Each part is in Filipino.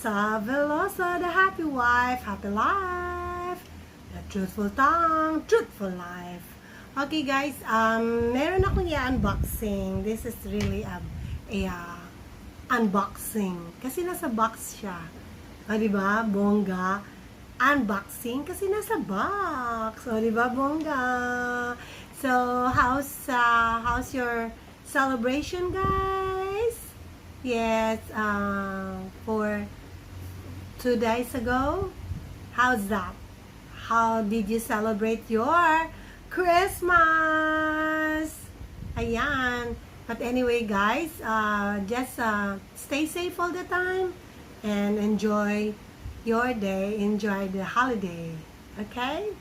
Velosa, Velosa, the happy wife, happy life. The truthful tongue, truthful life. Okay guys, meron akong i-unboxing. This is really a unboxing. Kasi nasa box siya. O, diba? Bongga. Unboxing kasi nasa box. O, diba? Bongga. So, how's your celebration, guys? Yes, for 2 days ago. How's that? How did you celebrate your Christmas? Ayan. But anyway, guys, just stay safe all the time and enjoy your day. Enjoy the holiday. Okay?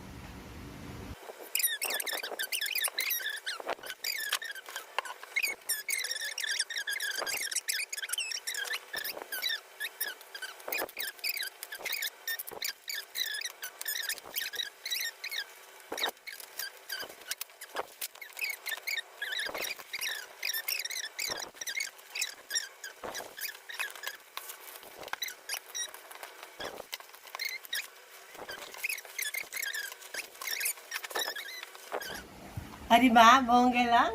Diba? Bongga lang.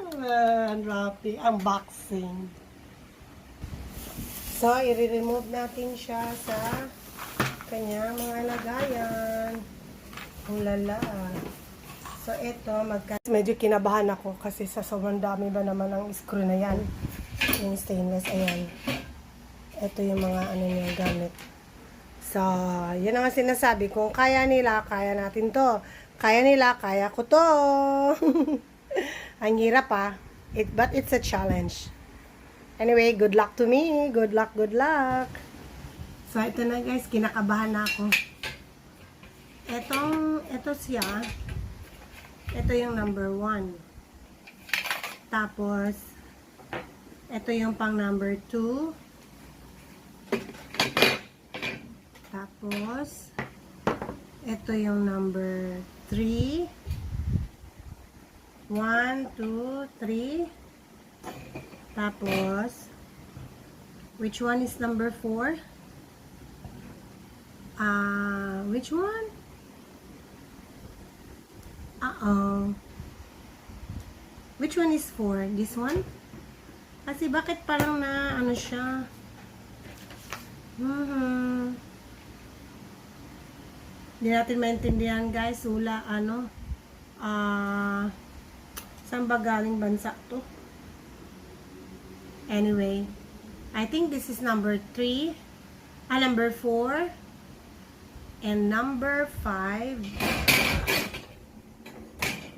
Unboxing. So, i-remove natin siya sa kanyang mga lagayan. Ulala. So, ito, medyo kinabahan ako kasi sa sobrang dami ba naman ang screw na yan. Yung stainless, ayan. Ito yung mga niya gamit. So, yun ang sinasabi. Kung kaya nila, kaya natin to. Kaya nila, kaya ko to. Ang hirap but it's a challenge. Anyway, good luck to me. Good luck, good luck. So, ito na guys, kinakabahan na ako. Ito siya. Ito yung number 1. Tapos, ito yung pang number 2. Tapos, ito yung number 3. 1, 2, 3. Tapos, which one is number 4? Which one? Which one is 4? This one? Kasi bakit parang na ano siya? Hindi natin maintindihan guys. Wala saan ba galing bansa to? Anyway, I think this is number 3, number 4, and number 5.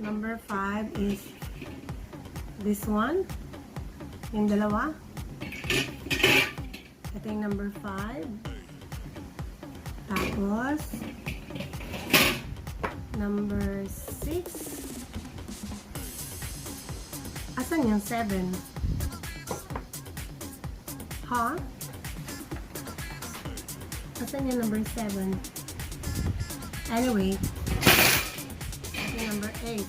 Number 5 is this one. Yung dalawa. Ito yung number 5. Tapos, number 6. Asan yung 7? Asan yung number 7? Anyway, yung number 8.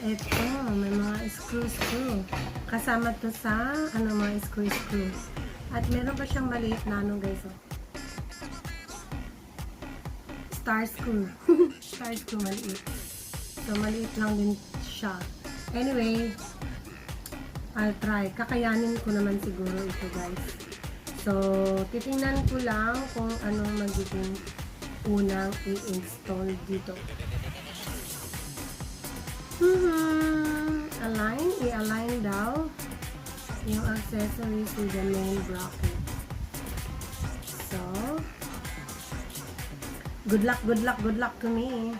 Ito. May mga screw. Kasama to sa, mga screw. At meron pa siyang maliit na guys, Star screw. Star screw maliit. So, maliit lang din siya. Anyway, I'll try. Kakayanin ko naman siguro ito, guys. So, titingnan ko lang kung anong magiging unang i-install dito. I-align daw yung accessories with the main bracket. So, good luck to me.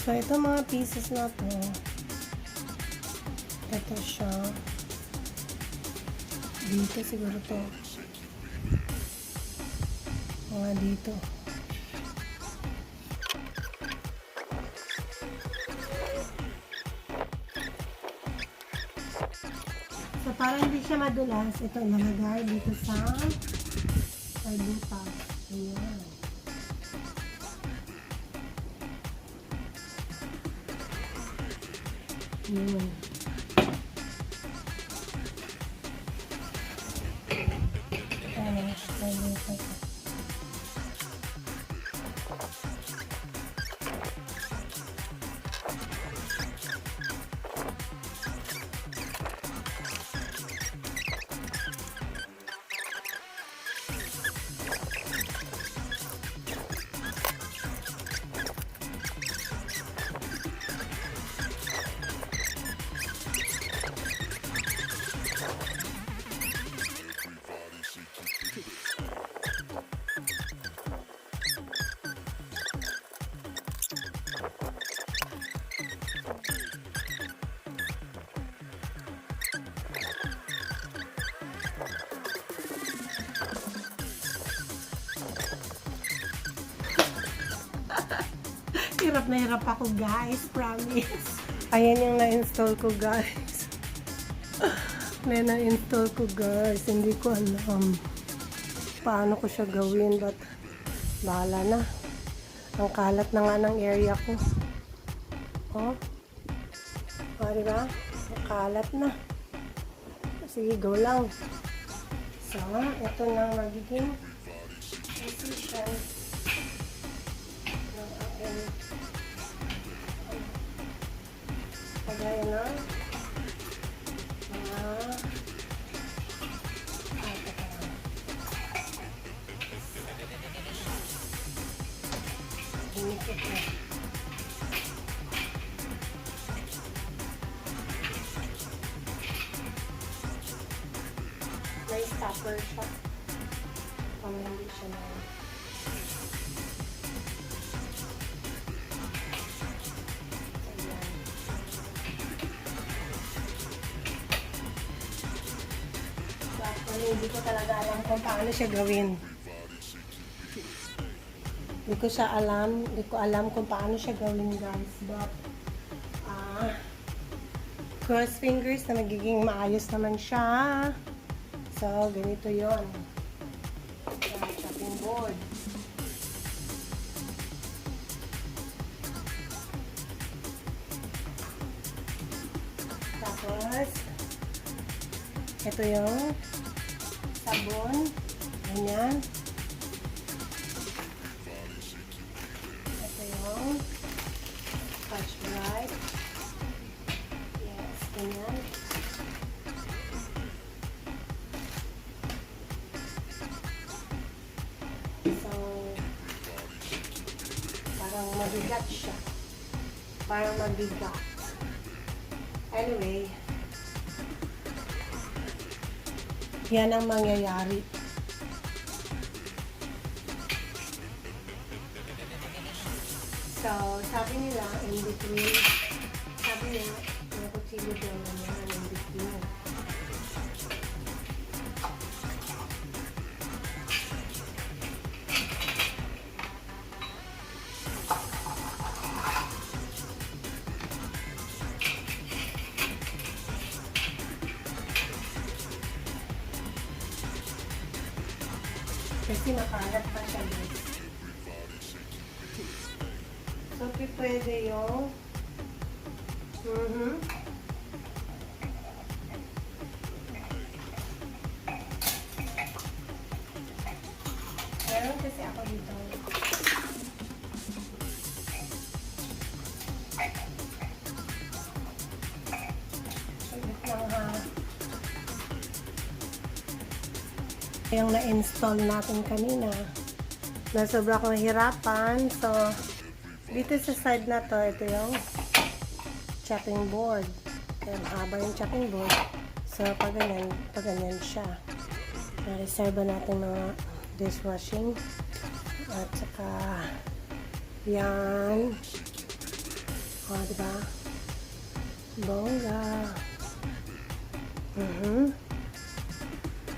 So, ito mga pieces na to. Ito siya. Dito siguro to. Mga dito. So, para hindi siya madulas, ito ilalagay dito sa butas. Ayan. Yun. Hirap na hirap ako, guys. Promise. Ayan yung na-install ko, guys. Na-install ko, guys. Hindi ko alam paano ko siya gawin. But, bahala na. Ang kalat na nga ng area ko. Oh. Oh, diba? Ang kalat na. Sige, go lang. So, ito na magiging position ng aking kagaya na mga hinikit na. May stopper siya kung hindi siya na hindi ko talaga alam kung paano siya gawin. Hindi ko alam kung paano siya gawin, guys. But, cross fingers na magiging maayos naman siya. So, ganito yon. Chopping board. Tapos, ito yung sabon. Ganyan. Ito yung Scotch Brite. Yes, ganyan. So, parang mabigat siya. Parang mabigat. Anyway, yan ang mangyayari. So, sabi nila, in between, sabi nila, yung kutsilyo dyan naman, in between. Kasi nakalat pa siya dito. So, pwede yung ako dito. Saglit lang ha. Yung na-install natin kanina. Na sobra akong nahirapan. So, dito sa side na to, ito yung chopping board. Kaya mahaba yung chopping board. So, pag ganyan siya. Na-reserve natin mga dishwashing. At saka, yan. O, diba? Bongga.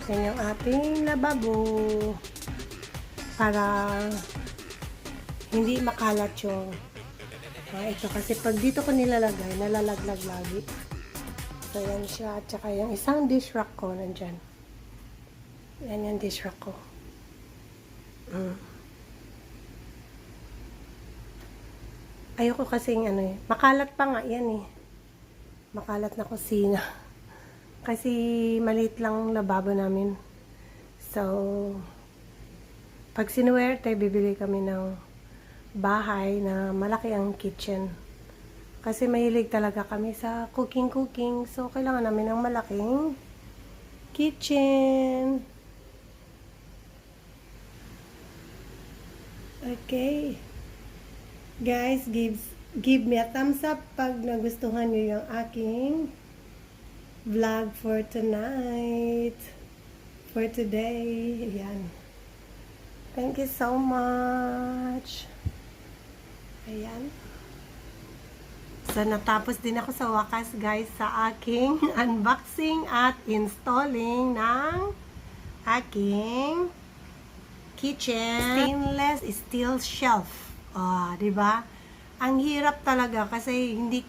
Yan yung ating lababo. Para hindi makalat yung ito. Kasi pag dito ko nilalagay, nalalaglag lagi. So, yan siya. At saka yung isang dish rack ko nandyan. Yan yung dish rack ko. Ayoko kasing makalat pa nga yan makalat na kusina. Kasi maliit lang lababo namin. So, pag sinuwerte, bibili kami ng bahay na malaki ang kitchen. Kasi mahilig talaga kami sa cooking. So, kailangan namin ng malaking kitchen. Okay. Guys, give me a thumbs up pag nagustuhan nyo yung aking vlog for tonight. For today. Ayan. Thank you so much. Ayan. So, natapos din ako sa wakas, guys, sa aking unboxing at installing ng aking kitchen stainless steel shelf. Diba? Ang hirap talaga kasi hindi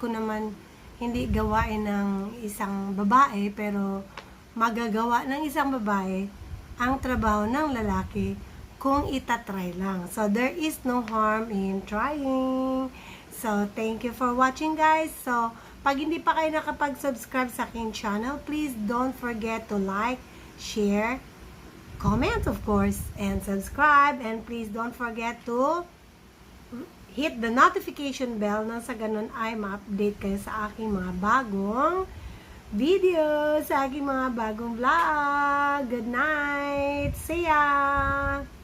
gawain ng isang babae, pero magagawa ng isang babae ang trabaho ng lalaki kung itatry lang. So, there is no harm in trying. So, thank you for watching, guys. So, pag hindi pa kayo nakapag-subscribe sa aking channel, please don't forget to like, share, comment, of course, and subscribe. And please don't forget to hit the notification bell nang sa ganun ay ma-update kayo sa aking mga bagong videos, sa aking mga bagong vlog. Good night! See ya!